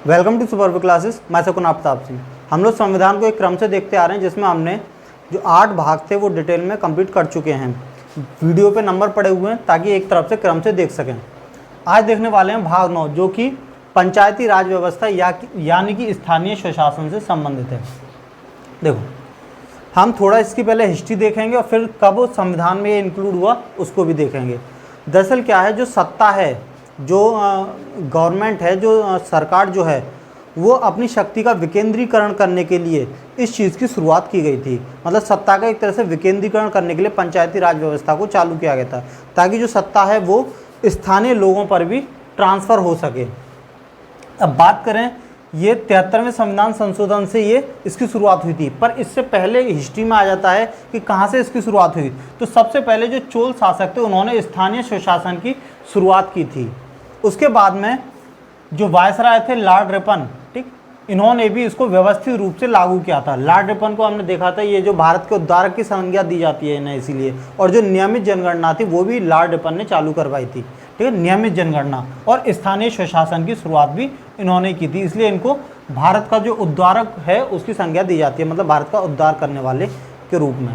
Welcome to super classes. मैं सकुन आफ्ताब सिंह। हम लोग संविधान को एक क्रम से देखते आ रहे हैं जिसमें हमने जो 8 भाग थे वो डिटेल में कंप्लीट कर चुके हैं। वीडियो पे नंबर पड़े हुए हैं ताकि एक तरफ से क्रम से देख सकें। आज देखने वाले हैं भाग 9 जो कि पंचायती राज व्यवस्था यानी कि स्थानीय स्वशासन से संबंधित है। देखो, हम थोड़ा इसकी पहले हिस्ट्री देखेंगे और फिर कब संविधान में ये इंक्लूड हुआ उसको भी देखेंगे। दरअसल क्या है, जो सत्ता है, जो गवर्नमेंट है, जो सरकार जो है, वो अपनी शक्ति का विकेंद्रीकरण करने के लिए इस चीज़ की शुरुआत की गई थी। मतलब सत्ता का एक तरह से विकेंद्रीकरण करने के लिए पंचायती राज व्यवस्था को चालू किया गया था ताकि जो सत्ता है वो स्थानीय लोगों पर भी ट्रांसफ़र हो सके। अब बात करें, ये 73वें संविधान संशोधन से ये इसकी शुरुआत हुई थी, पर इससे पहले हिस्ट्री में आ जाता है कि कहाँ से इसकी शुरुआत हुई। तो सबसे पहले जो चोल शासक थे उन्होंने स्थानीय स्वशासन की शुरुआत की थी। उसके बाद में जो वायसराय थे लॉर्ड रिपन, ठीक, इन्होंने भी इसको व्यवस्थित रूप से लागू किया था। लॉर्ड रिपन को हमने देखा था, ये जो भारत के उद्धारक की संज्ञा दी जाती है इन्हें इसीलिए। और जो नियमित जनगणना थी वो भी लॉर्ड रिपन ने चालू करवाई थी, ठीक है, नियमित जनगणना। और स्थानीय स्वशासन की शुरुआत भी इन्होंने की थी, इसलिए इनको भारत का जो उद्धारक है उसकी संज्ञा दी जाती है, मतलब भारत का उद्धार करने वाले के रूप में।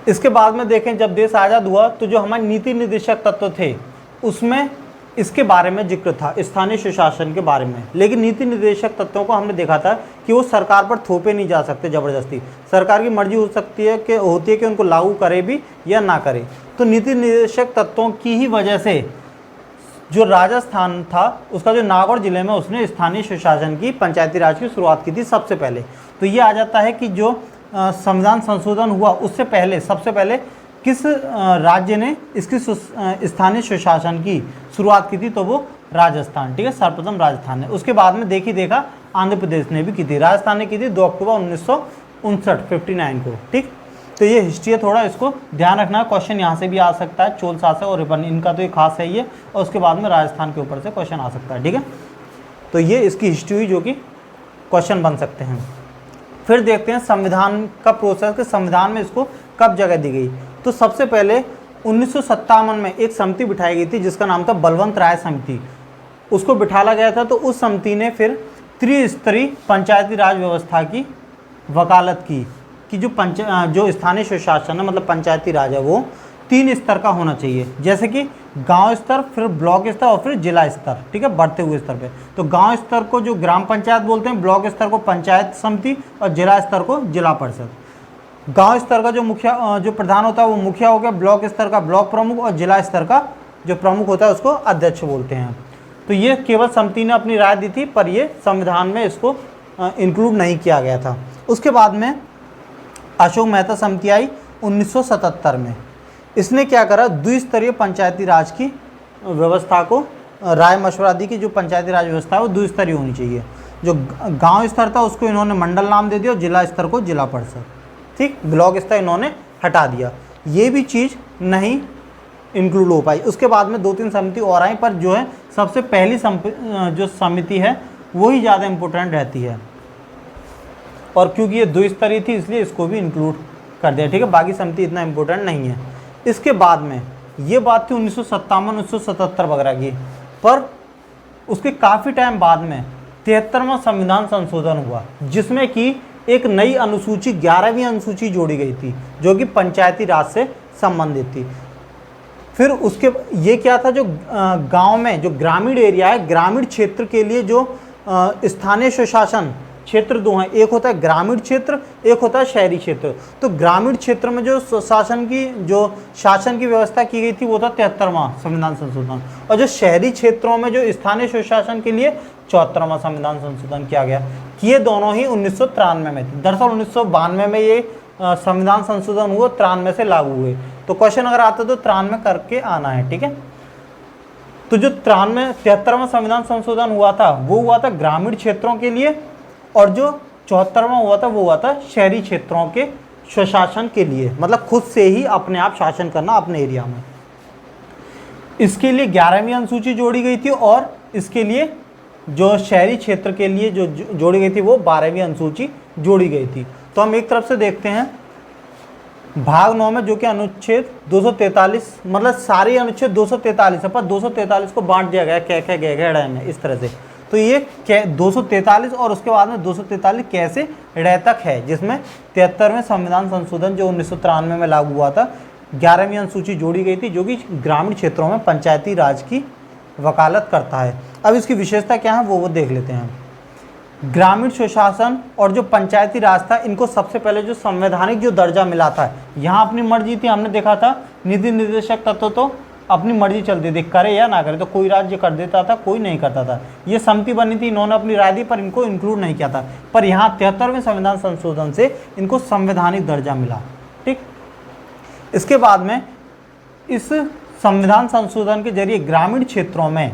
इसके बाद में देखें, जब देश आज़ाद हुआ तो जो हमारे नीति निर्देशक तत्व थे उसमें इसके बारे में जिक्र था, स्थानीय स्वशासन के बारे में। लेकिन नीति निर्देशक तत्वों को हमने देखा था कि वो सरकार पर थोपे नहीं जा सकते ज़बरदस्ती। सरकार की मर्जी हो सकती है कि होती है कि उनको लागू करे भी या ना करे। तो नीति निर्देशक तत्वों की ही वजह से जो राजस्थान था उसका जो नागौर जिले में उसने स्थानीय स्वशासन की, पंचायती राज की शुरुआत की थी सबसे पहले। तो ये आ जाता है कि जो संविधान संशोधन हुआ उससे पहले सबसे पहले किस राज्य ने इसकी स्थानीय स्वशासन की शुरुआत की थी, तो वो राजस्थान, ठीक है, सर्वप्रथम राजस्थान ने। उसके बाद में देखा आंध्र प्रदेश ने भी की थी। राजस्थान ने की थी 2 अक्टूबर 1959 को, ठीक। तो ये हिस्ट्री है, थोड़ा इसको ध्यान रखना है। क्वेश्चन यहाँ से भी आ सकता है, चोल शासक और रिपन, इनका तो ये खास है ये। और उसके बाद में राजस्थान के ऊपर से क्वेश्चन आ सकता है, ठीक है। तो ये इसकी हिस्ट्री हुई जो कि क्वेश्चन बन सकते हैं। फिर देखते हैं संविधान का प्रोसेस कि संविधान में इसको कब जगह दी गई। तो सबसे पहले 1957 में एक समिति बिठाई गई थी जिसका नाम था बलवंत राय समिति। उसको बिठाला गया था, तो उस समिति ने फिर त्रिस्तरीय पंचायती राज व्यवस्था की वकालत की कि जो स्थानीय स्वशासन है, मतलब पंचायती राज है, वो 3 स्तर का होना चाहिए। जैसे कि गांव स्तर, फिर ब्लॉक स्तर और फिर जिला स्तर, ठीक है, बढ़ते हुए स्तर पे। तो गांव स्तर को जो ग्राम पंचायत बोलते हैं, ब्लॉक स्तर को पंचायत समिति और जिला स्तर को जिला परिषद। गांव स्तर का जो प्रधान होता है वो मुखिया हो गया, ब्लॉक स्तर का ब्लॉक प्रमुख और जिला स्तर का जो प्रमुख होता है उसको अध्यक्ष बोलते हैं। तो ये केवल समिति ने अपनी राय दी थी, पर ये संविधान में इसको इंक्लूड नहीं किया गया था। उसके बाद में अशोक मेहता समिति आई 1977 में। इसने क्या करा, द्विस्तरीय पंचायती राज की व्यवस्था को राय मशवरा दी कि जो पंचायती राज व्यवस्था है वो द्विस्तरीय होनी चाहिए। जो गांव स्तर था उसको इन्होंने मंडल नाम दे दिया और जिला स्तर को जिला परिषद, ठीक। ब्लॉक स्तर इन्होंने हटा दिया। ये भी चीज़ नहीं इंक्लूड हो पाई। उसके बाद में 2-3 समिति और आई, पर जो है सबसे पहली जो समिति है वही ज़्यादा इम्पोर्टेंट रहती है। और क्योंकि ये द्विस्तरीय थी इसलिए इसको भी इंक्लूड कर दिया, ठीक है। बाकी समिति इतना इम्पोर्टेंट नहीं है। इसके बाद में ये बात थी 1957-1977 वगैरह की, पर उसके काफ़ी टाइम बाद में 73वां संविधान संशोधन हुआ जिसमें कि एक नई अनुसूची 11वीं अनुसूची जोड़ी गई थी जो कि पंचायती राज से संबंधित थी। फिर उसके ये क्या था, जो गांव में जो ग्रामीण एरिया है, ग्रामीण क्षेत्र के लिए जो स्थानीय स्वशासन क्षेत्र 2 हैं, एक होता है ग्रामीण क्षेत्र, एक होता है शहरी क्षेत्र। तो ग्रामीण क्षेत्र में जो शासन की व्यवस्था की गई थी वो था 73वां संविधान संशोधन, और जो शहरी क्षेत्रों में जो स्थानीय स्वशासन के लिए 74वां संविधान संशोधन किया गया। ये दोनों ही 1993 में थे। दरअसल 1992 में ये संविधान संशोधन हुआ, 93 से लागू हुए। तो क्वेश्चन अगर आता तो 93 करके आना है, ठीक है। तो जो 73वां संविधान संशोधन हुआ था वो हुआ था ग्रामीण क्षेत्रों के लिए, और जो 74वां हुआ था वो हुआ था शहरी क्षेत्रों के स्वशासन के लिए, मतलब खुद से ही अपने आप शासन करना अपने एरिया में। इसके लिए 11वीं अनुसूची जोड़ी गई थी, और इसके लिए जो शहरी क्षेत्र के लिए जो जोड़ी गई थी वो 12वीं अनुसूची जोड़ी गई थी। तो हम एक तरफ से देखते हैं भाग 9 में, जो कि अनुच्छेद 243, मतलब सारे अनुच्छेद 243 है, पर 243 को बांट दिया गया कै कै गै गै में, इस तरह से। तो ये 243 और उसके बाद में 243 कैसे ड़ तक है, जिसमें 73वें संविधान संशोधन जो 1993 में लागू हुआ था, 11वीं अनुसूची जोड़ी गई थी जो कि ग्रामीण क्षेत्रों में पंचायती राज की वकालत करता है। अब इसकी विशेषता क्या है वो देख लेते हैं। ग्रामीण सुशासन और जो पंचायती राज था, इनको सबसे पहले जो संवैधानिक जो दर्जा मिला था, यहाँ अपनी मर्जी थी, हमने देखा था नीति निर्देशक तत्व तो अपनी मर्जी चलती थी, करे या ना करे, तो कोई राज्य कर देता था, कोई नहीं करता था। ये समिति बनी थी, इन्होंने अपनी राय दी पर इनको इंक्लूड नहीं किया था। पर यहाँ 73वें संविधान संशोधन से इनको संवैधानिक दर्जा मिला। ठीक, इसके बाद में इस संविधान संशोधन के जरिए ग्रामीण क्षेत्रों में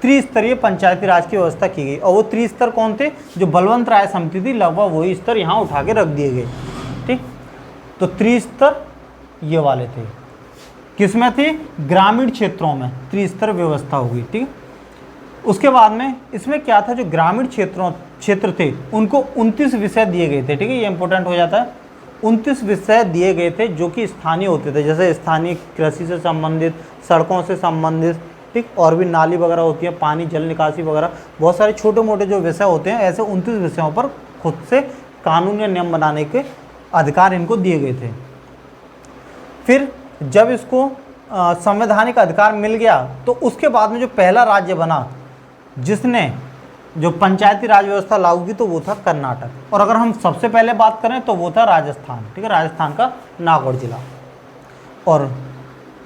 त्रिस्तरीय पंचायती राज की व्यवस्था की गई। और वो त्रिस्तर कौन थे? जो बलवंत राय समिति थी, लगभग वही स्तर यहाँ उठा के रख दिए गए। ठीक, तो त्रिस्तर ये वाले थे, किसमें थे? ग्रामीण क्षेत्रों में त्रिस्तर व्यवस्था होगी। ठीक, उसके बाद में इसमें क्या था, जो ग्रामीण क्षेत्र थे उनको 29 विषय दिए गए थे। ठीक है, ये इंपॉर्टेंट हो जाता है। 29 विषय दिए गए थे जो कि स्थानीय होते थे, जैसे स्थानीय कृषि से संबंधित, सड़कों से संबंधित, ठीक, और भी नाली वगैरह होती है, पानी जल निकासी वगैरह, बहुत सारे छोटे मोटे जो विषय होते हैं, ऐसे 29 विषयों पर खुद से कानून या नियम बनाने के अधिकार इनको दिए गए थे। फिर जब इसको संवैधानिक अधिकार मिल गया तो उसके बाद में जो पहला राज्य बना जिसने जो पंचायती राज व्यवस्था लागू की, तो वो था कर्नाटक। और अगर हम सबसे पहले बात करें तो वो था राजस्थान। ठीक है, राजस्थान का नागौर जिला। और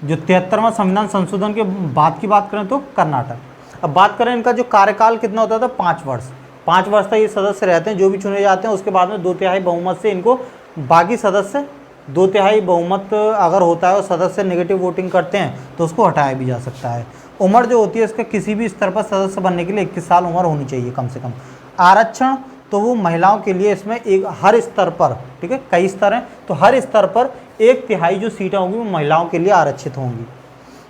जो 73वां संविधान संशोधन के बाद की बात करें तो कर्नाटक। अब बात करें इनका जो कार्यकाल कितना होता था, 5 वर्ष। 5 वर्ष तक ये सदस्य रहते हैं जो भी चुने जाते हैं। उसके बाद में 2/3 बहुमत से इनको बाकी सदस्य, 2/3 बहुमत अगर होता है और सदस्य नेगेटिव वोटिंग करते हैं तो उसको हटाया भी जा सकता है। उम्र जो होती है इसका किसी भी स्तर पर सदस्य बनने के लिए 21 साल उम्र होनी चाहिए कम से कम। आरक्षण तो वो महिलाओं के लिए इसमें एक हर स्तर पर, ठीक है, कई स्तर हैं, तो हर स्तर पर 1/3 जो सीटें होंगी वो महिलाओं के लिए आरक्षित होंगी।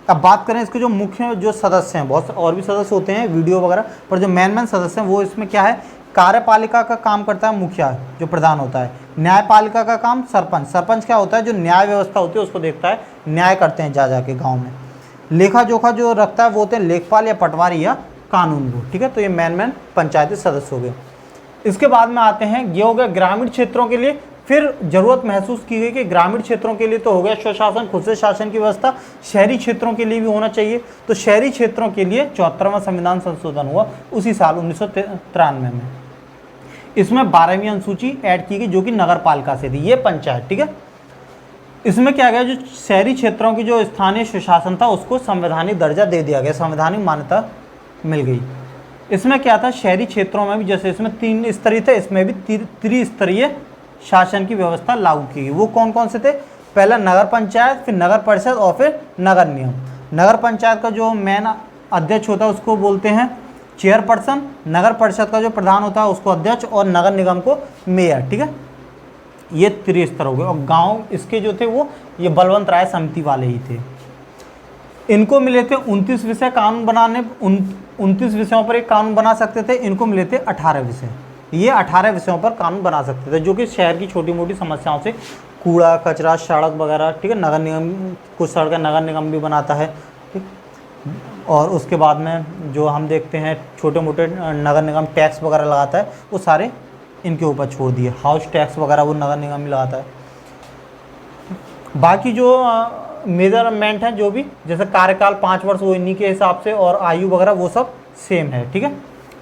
अब बात करें इसके जो मुख्य जो सदस्य हैं, बहुत और भी सदस्य होते हैं वीडियो वगैरह, पर जो मेन सदस्य हैं वो इसमें क्या है, कार्यपालिका का काम करता है मुखिया जो प्रधान होता है। न्यायपालिका का काम सरपंच। सरपंच क्या होता है, जो न्याय व्यवस्था होती है उसको देखता है, न्याय करते हैं जा के गाँव में। लेखा जोखा जो रखता है वो होते हैं लेखपाल या पटवारी या कानूनगो। ठीक है, तो ये मेन पंचायती सदस्य हो गए। इसके बाद में आते हैं, ये हो गया ग्रामीण क्षेत्रों के लिए। फिर जरूरत महसूस की गई कि ग्रामीण क्षेत्रों के लिए तो हो गया स्वशासन, खुद से शासन की व्यवस्था, शहरी क्षेत्रों के लिए भी होना चाहिए। तो शहरी क्षेत्रों के लिए 74वां संविधान संशोधन हुआ उसी साल 1993 में। इसमें 12वीं अनुसूची ऐड की गई जो कि नगर पालिका से थी, ये पंचायत। ठीक है, इसमें क्या गया, जो शहरी क्षेत्रों की जो स्थानीय सुशासन था उसको संवैधानिक दर्जा दे दिया गया, संवैधानिक मान्यता मिल गई। इसमें क्या था, शहरी क्षेत्रों में भी जैसे इसमें 3 स्तरीय थे, इसमें भी त्रिस्तरीय शासन की व्यवस्था लागू की गई। वो कौन कौन से थे, पहला नगर पंचायत, फिर नगर परिषद और फिर नगर निगम। नगर पंचायत का जो मेन अध्यक्ष होता है उसको बोलते हैं चेयरपर्सन, नगर परिषद का जो प्रधान होता है उसको अध्यक्ष, और नगर निगम को मेयर। ठीक है, ये त्रिस्तर हो गए। और गांव इसके जो थे वो ये बलवंत राय समिति वाले ही थे। इनको मिले थे 29 विषय कानून बनाने, 29 विषयों पर एक कानून बना सकते थे। इनको मिले थे 18 विषय, ये 18 विषयों पर कानून बना सकते थे, जो कि शहर की छोटी मोटी समस्याओं से, कूड़ा कचरा सड़क वगैरह, ठीक है, नगर निगम, कुछ सड़कें नगर निगम भी बनाता है। ठीक, और उसके बाद में जो हम देखते हैं छोटे मोटे नगर निगम टैक्स वगैरह लगाता है, वो सारे इनके ऊपर छोड़ दिए। हाउस टैक्स वगैरह वो नगर निगम ही लगाता है। बाकी जो मेजरमेंट है जो भी, जैसे कार्यकाल 5 वर्ष वो इन्हीं के हिसाब से, और आयु वगैरह वो सब सेम है। ठीक है,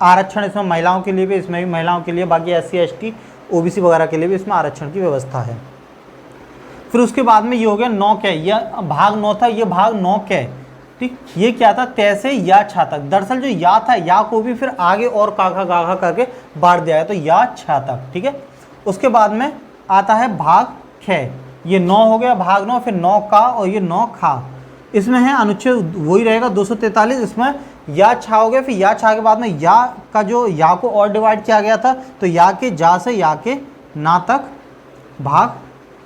आरक्षण इसमें महिलाओं के लिए भी, इसमें भी महिलाओं के लिए, बाकी SC ST OBC वगैरह के लिए भी इसमें आरक्षण की व्यवस्था है। फिर उसके बाद में ये हो गया 9 कै, यह भाग 9 था, ये भाग 9 कै। ठीक, ये क्या था, तैसे या छा तक। दरअसल जो या था, या को भी फिर आगे और काखा गाघा करके बांट दिया है, तो या छा तक। ठीक है, उसके बाद में आता है भाग खे, ये 9 हो गया भाग 9, फिर 9 का और ये 9 खा। इसमें है अनुच्छेद वही रहेगा 243, इसमें या छा हो गया। फिर या छा के बाद में या का जो या को और डिवाइड किया गया था, तो या के जा से या के ना तक भाग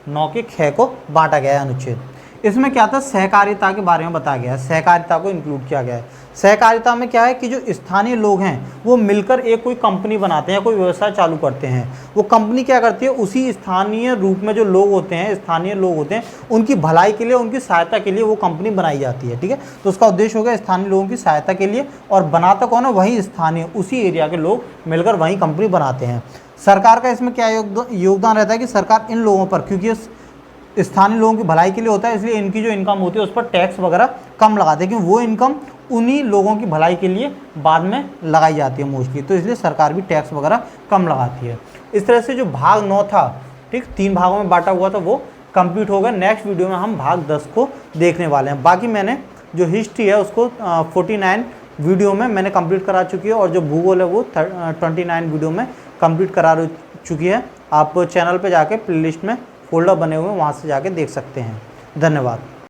9 के खे को बांटा गया है अनुच्छेद। इसमें क्या था, सहकारिता के बारे में बताया गया है, सहकारिता को इंक्लूड किया गया है। सहकारिता में क्या है कि जो स्थानीय लोग हैं वो मिलकर एक कोई कंपनी बनाते हैं या कोई व्यवसाय चालू करते हैं। वो कंपनी क्या करती है, उसी स्थानीय रूप में जो लोग होते हैं, स्थानीय लोग होते हैं, उनकी भलाई के लिए, उनकी सहायता के लिए वो कंपनी बनाई जाती है। ठीक है, तो उसका उद्देश्य हो गया स्थानीय लोगों की सहायता के लिए, और बनाता कौन है, वही स्थानीय, उसी एरिया के लोग मिलकर वही कंपनी बनाते हैं। सरकार का इसमें क्या योगदान रहता है कि सरकार इन लोगों पर, क्योंकि स्थानीय लोगों की भलाई के लिए होता है, इसलिए इनकी जो इनकम होती है उस पर टैक्स वगैरह कम लगाते हैं, क्योंकि वो इनकम उन्हीं लोगों की भलाई के लिए बाद में लगाई जाती है मोस्टली, तो इसलिए सरकार भी टैक्स वगैरह कम लगाती है। इस तरह से जो भाग 9 था, ठीक, 3 भागों में बांटा हुआ था, वो कंप्लीट हो गया। नेक्स्ट वीडियो में हम भाग 10 को देखने वाले हैं। बाकी मैंने जो हिस्ट्री है उसको 49 वीडियो में मैंने कंप्लीट करा चुकी है, और जो भूगोल है वो 29 वीडियो में कंप्लीट करा चुकी है। आप चैनल पे जाके प्लेलिस्ट में फोल्डर बने हुए हैं, वहाँ से जाके देख सकते हैं। धन्यवाद।